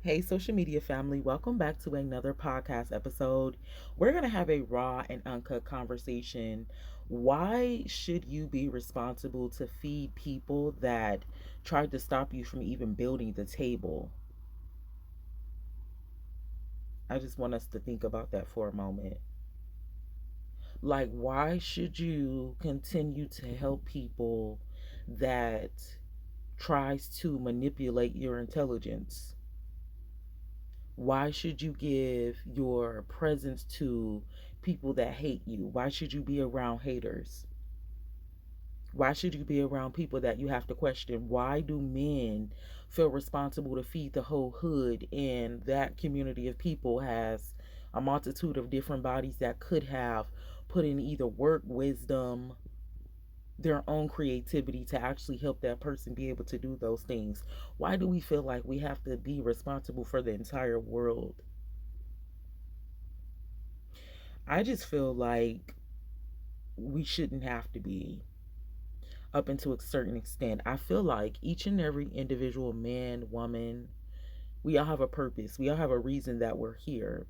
Hey, social media family, welcome back to another podcast episode. We're going to have a raw and uncut conversation. Why should you be responsible to feed people that tried to stop you from even building the table? I just want us to think about that for a moment. Like, why should you continue to help people that tries to manipulate your intelligence? Why should you give your presence to people that hate you? Why should you be around haters? Why should you be around people that you have to question? Why do men feel responsible to feed the whole hood, and that community of people has a multitude of different bodies that could have put in either work, wisdom, their own creativity to actually help that person be able to do those things? Why do we feel like we have to be responsible for the entire world? I just feel like we shouldn't have to be, up into a certain extent. I feel like each and every individual man, woman, we all have a purpose. We all have a reason that we're here.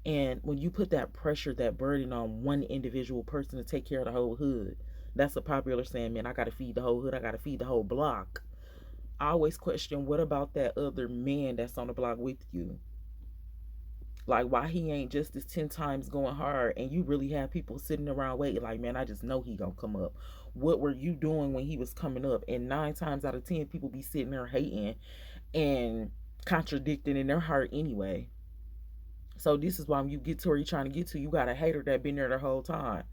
And when you put that pressure, that burden on one individual person to take care of the whole hood, that's a popular saying, man, I got to feed the whole hood. I got to feed the whole block. I always question, what about that other man that's on the block with you? Like, why he ain't just as 10 times going hard, and you really have people sitting around waiting like, man, I just know he gonna come up. What were you doing when he was coming up? And 9 times out of 10 people be sitting there hating and contradicting in their heart anyway. So this is why when you get to where you're trying to get to, you got a hater that been there the whole time.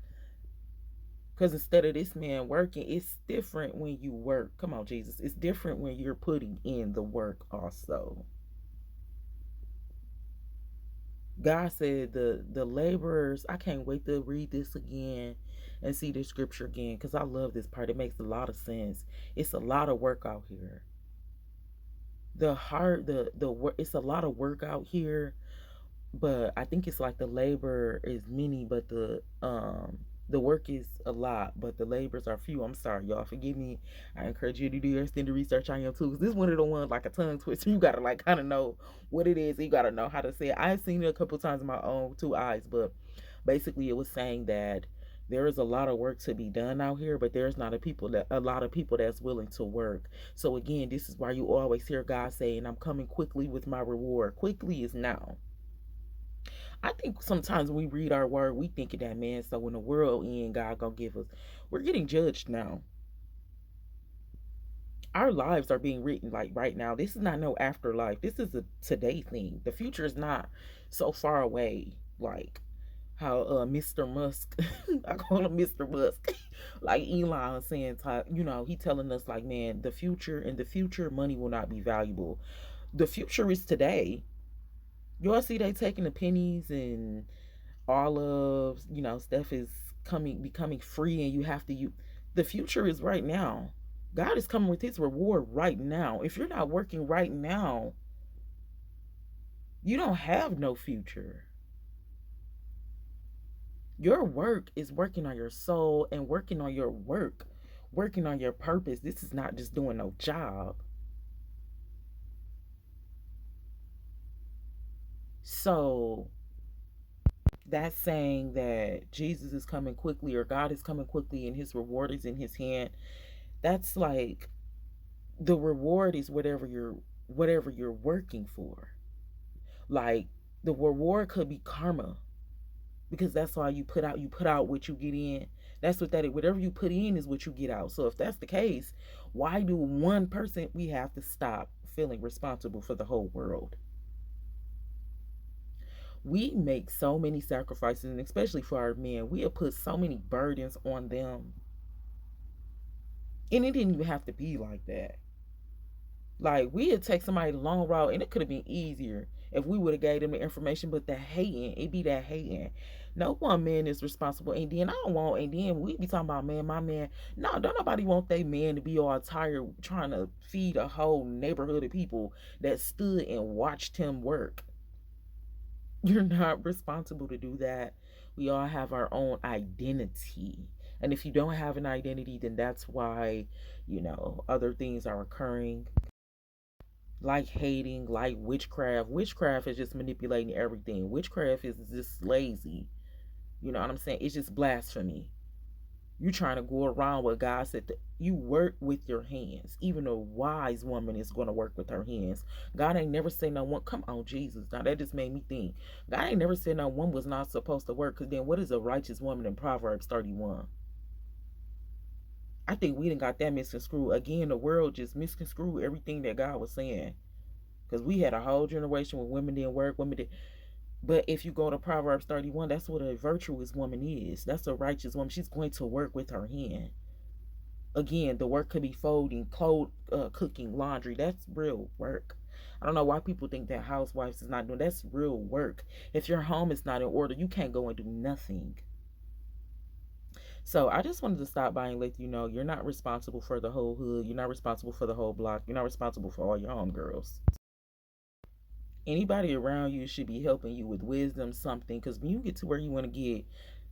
Because instead of this man working, it's different when you work. Come on, Jesus. It's different when you're putting in the work also. God said the laborers, I can't wait to read this again and see the scripture again, because I love this part. It makes a lot of sense. It's a lot of work out here. The hard the work, it's a lot of work out here, but I think it's like the labor is many, but the work is a lot, but the labors are few. I'm sorry, y'all. Forgive me. I encourage you to do your extended research on your too. Cause this is one of the ones like a tongue twister. You gotta like kind of know what it is. You gotta know how to say it. I've seen it a couple times in my own two eyes, but basically it was saying that there is a lot of work to be done out here, but there's not a lot of people that's willing to work. So again, this is why you always hear God saying, "I'm coming quickly with my reward." Quickly is now. I think sometimes when we read our word, we think of that, man. So when the world end, God gonna give us. We're getting judged now. Our lives are being written like right now. This is not no afterlife. This is a today thing. The future is not so far away. Like how Mr. Musk, I call him Mr. Musk, like Elon saying, he telling us like, man, the future, in the future, money will not be valuable. The future is today. Y'all see they taking the pennies, and all of stuff is becoming free, and you have to you the future is right now. God is coming with his reward right now. If you're not working right now, you don't have no future. Your work is working on your soul and working on your work, working on your purpose. This is not just doing no job. So that's saying that Jesus is coming quickly, or God is coming quickly, and his reward is in his hand. That's like, the reward is whatever you're working for. Like, the reward could be karma, because that's why you put out what you get in. That's what that is. Whatever you put in is what you get out. So if that's the case, why do one person we have to stop feeling responsible for the whole world? We make so many sacrifices, and especially for our men, we have put so many burdens on them. And it didn't even have to be like that. Like, we had take somebody the long route, and it could have been easier if we would have gave them the information. But the hating, it be that hating. No one man is responsible, and then I don't want. And then we be talking about, man, my man. No, don't nobody want their man to be all tired trying to feed a whole neighborhood of people that stood and watched him work. You're not responsible to do that. We all have our own identity. And if you don't have an identity, then that's why, other things are occurring. like hating, like witchcraft. Witchcraft is just manipulating everything. Witchcraft is just lazy. You know what I'm saying? It's just blasphemy. You trying to go around what God said. You work with your hands. Even a wise woman is going to work with her hands. God ain't never said no one. Come on, Jesus. Now that just made me think. God ain't never said no one was not supposed to work. Because then what is a righteous woman in Proverbs 31? I think we didn't got that misconstrued. Again, the world just misconstrued everything that God was saying. Because we had a whole generation where women didn't work, women did. But if you go to Proverbs 31, that's what a virtuous woman is. That's a righteous woman. She's going to work with her hand. Again, the work could be folding, cooking, laundry. That's real work. I don't know why people think that housewives is not doing. That's real work. If your home is not in order, you can't go and do nothing. So I just wanted to stop by and let you know you're not responsible for the whole hood. You're not responsible for the whole block. You're not responsible for all your homegirls. Anybody around you should be helping you with wisdom, something. Because when you get to where you want to get,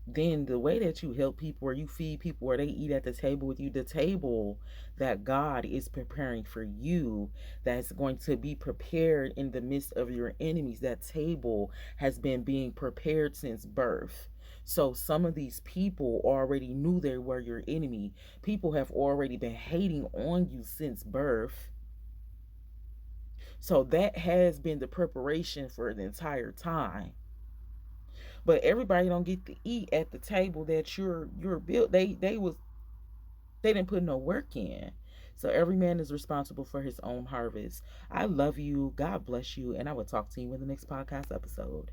then the way that you help people or you feed people or they eat at the table with you, the table that God is preparing for you, that's going to be prepared in the midst of your enemies, that table has been being prepared since birth. So some of these people already knew they were your enemy. People have already been hating on you since birth. So that has been the preparation for the entire time. But everybody don't get to eat at the table that you're built. They didn't put no work in. So every man is responsible for his own harvest. I love you. God bless you. And I will talk to you in the next podcast episode.